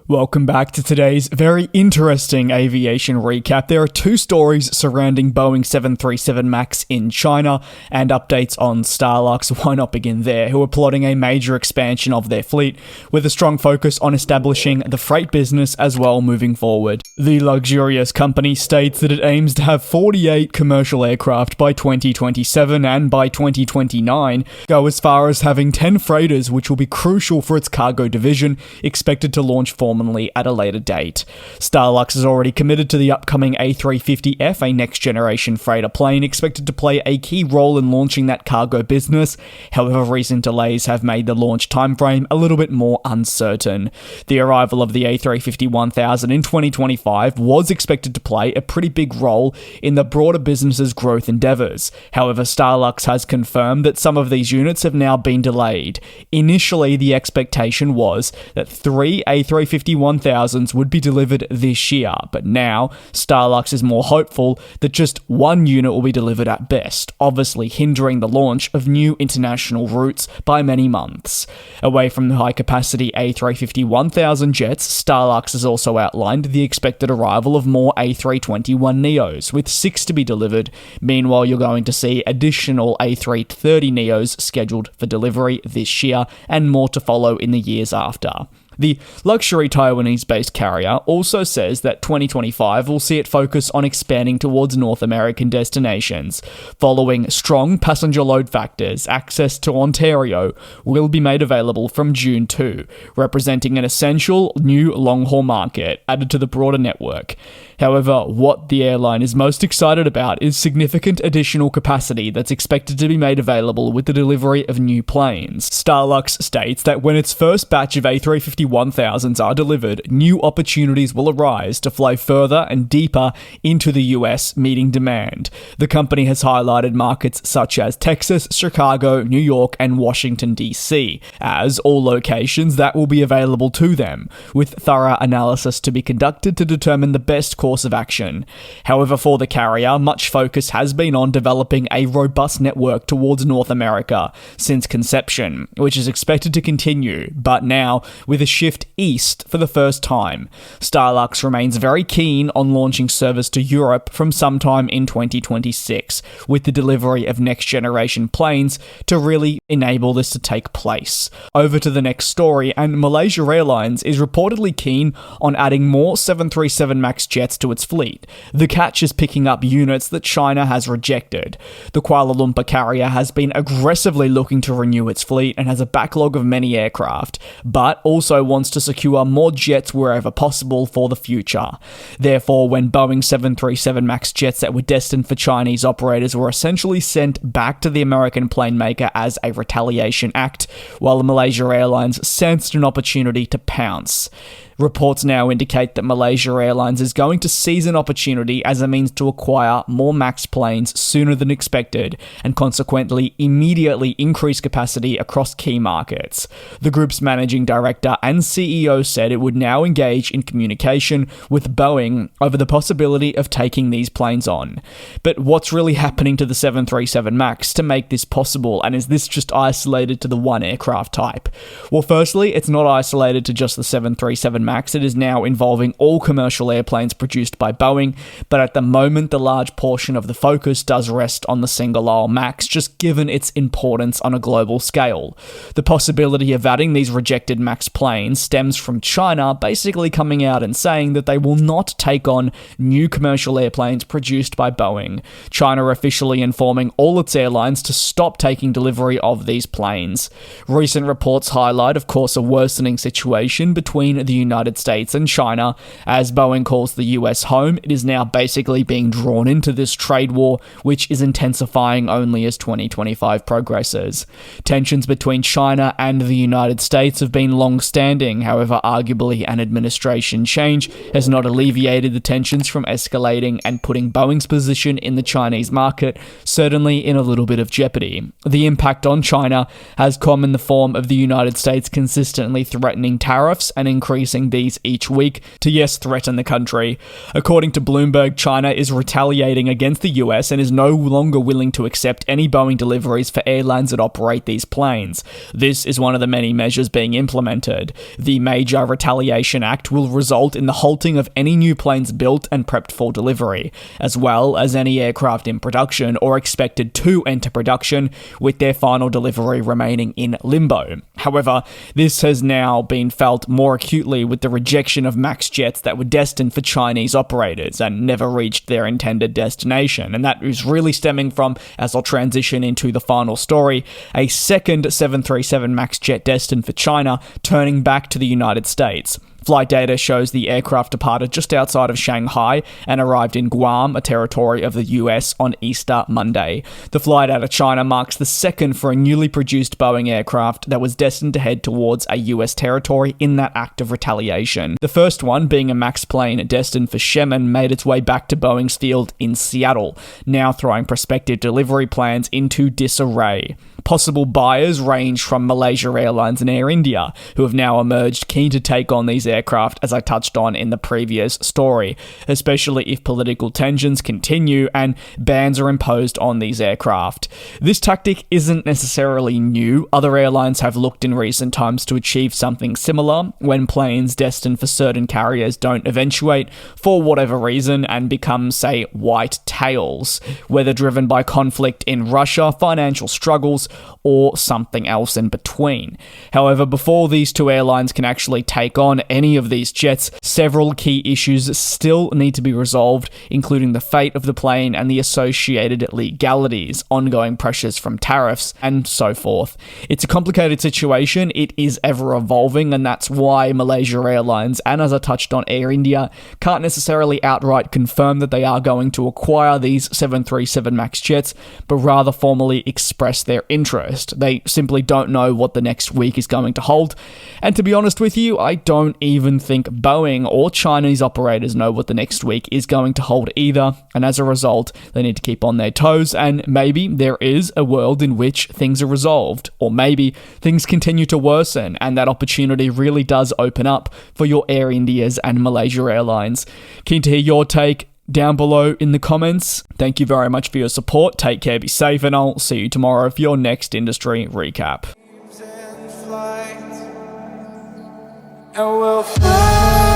Welcome back to today's very interesting aviation recap. There are two stories surrounding Boeing 737 MAX in China and updates on Starlux, why not begin there, who are plotting a major expansion of their fleet with a strong focus on establishing the freight business as well moving forward. The luxurious company states that it aims to have 48 commercial aircraft by 2027 and by 2029 go as far as having 10 freighters, which will be crucial for its cargo division, expected to launch formally at a later date. Starlux is already committed to the upcoming A350F, a next-generation freighter plane expected to play a key role in launching that cargo business. However, recent delays have made the launch timeframe a little bit more uncertain. The arrival of the A350-1000 in 2025 was expected to play a pretty big role in the broader business's growth endeavours. However, Starlux has confirmed that some of these units have now been delayed. Initially, the expectation was that 3 A350-1000s would be delivered this year, but now Starlux is more hopeful that just one unit will be delivered at best, obviously hindering the launch of new international routes by many months. Away from the high-capacity A350-1000 jets, Starlux has also outlined the expected arrival of more A321neos, with 6 to be delivered. Meanwhile, you're going to see additional A330neos scheduled for delivery this year, and more to follow in the years after. The luxury Taiwanese-based carrier also says that 2025 will see it focus on expanding towards North American destinations. Following strong passenger load factors, access to Ontario will be made available from June 2, representing an essential new long-haul market added to the broader network. However, what the airline is most excited about is significant additional capacity that's expected to be made available with the delivery of new planes. Starlux states that when its first batch of A350-1000s are delivered, new opportunities will arise to fly further and deeper into the US, meeting demand. The company has highlighted markets such as Texas, Chicago, New York, and Washington, D.C. as all locations that will be available to them, with thorough analysis to be conducted to determine the best course of action. However, for the carrier, much focus has been on developing a robust network towards North America since conception, which is expected to continue, but now with a shift east for the first time. Starlux remains very keen on launching service to Europe from sometime in 2026, with the delivery of next-generation planes to really enable this to take place. Over to the next story, and Malaysia Airlines is reportedly keen on adding more 737 MAX jets to its fleet. The catch is picking up units that China has rejected. The Kuala Lumpur carrier has been aggressively looking to renew its fleet and has a backlog of many aircraft, but also wants to secure more jets wherever possible for the future. Therefore, when Boeing 737 MAX jets that were destined for Chinese operators were essentially sent back to the American plane maker as a retaliation act, while Malaysia Airlines sensed an opportunity to pounce. Reports now indicate that Malaysia Airlines is going to seize an opportunity as a means to acquire more MAX planes sooner than expected, and consequently immediately increase capacity across key markets. The group's managing director and CEO said it would now engage in communication with Boeing over the possibility of taking these planes on. But what's really happening to the 737 MAX to make this possible, and is this just isolated to the one aircraft type? Well, firstly, it's not isolated to just the 737 MAX. It is now involving all commercial airplanes produced by Boeing, but at the moment the large portion of the focus does rest on the single-aisle MAX, just given its importance on a global scale. The possibility of adding these rejected MAX planes stems from China basically coming out and saying that they will not take on new commercial airplanes produced by Boeing. China officially informing all its airlines to stop taking delivery of these planes. Recent reports highlight, of course, a worsening situation between the United States and China. As Boeing calls the US home, it is now basically being drawn into this trade war, which is intensifying only as 2025 progresses. Tensions between China and the United States have been long-standing, however, arguably an administration change has not alleviated the tensions from escalating and putting Boeing's position in the Chinese market certainly in a little bit of jeopardy. The impact on China has come in the form of the United States consistently threatening tariffs and increasing releasing these each week to, yes, threaten the country. According to Bloomberg, China is retaliating against the US and is no longer willing to accept any Boeing deliveries for airlines that operate these planes. This is one of the many measures being implemented. The Major Retaliation Act will result in the halting of any new planes built and prepped for delivery, as well as any aircraft in production or expected to enter production, with their final delivery remaining in limbo. However, this has now been felt more acutely with the rejection of MAX jets that were destined for Chinese operators and never reached their intended destination. And that is really stemming from, as I'll transition into the final story, a second 737 MAX jet destined for China turning back to the United States. Flight data shows the aircraft departed just outside of Shanghai and arrived in Guam, a territory of the US, on Easter Monday. The flight out of China marks the second for a newly produced Boeing aircraft that was destined to head towards a US territory in that act of retaliation. The first one, being a MAX plane destined for Xiamen, made its way back to Boeing's field in Seattle, now throwing prospective delivery plans into disarray. Possible buyers range from Malaysia Airlines and Air India, who have now emerged keen to take on these aircraft, as I touched on in the previous story, especially if political tensions continue and bans are imposed on these aircraft. This tactic isn't necessarily new. Other airlines have looked in recent times to achieve something similar when planes destined for certain carriers don't eventuate for whatever reason and become, say, white tails, whether driven by conflict in Russia, financial struggles, or something else in between. However, before these two airlines can actually take on any of these jets, several key issues still need to be resolved, including the fate of the plane and the associated legalities, ongoing pressures from tariffs, and so forth. It's a complicated situation, it is ever evolving, and that's why Malaysia Airlines, and as I touched on, Air India, can't necessarily outright confirm that they are going to acquire these 737 MAX jets, but rather formally express their interest. They simply don't know what the next week is going to hold. And to be honest with you, I don't even think Boeing or Chinese operators know what the next week is going to hold either. And as a result, they need to keep on their toes. And maybe there is a world in which things are resolved. Or maybe things continue to worsen and that opportunity really does open up for your Air Indias and Malaysia Airlines. Keen to hear your take down below in the comments. Thank you very much for your support. Take care, be safe, and I'll see you tomorrow for your next industry recap. And we'll fly.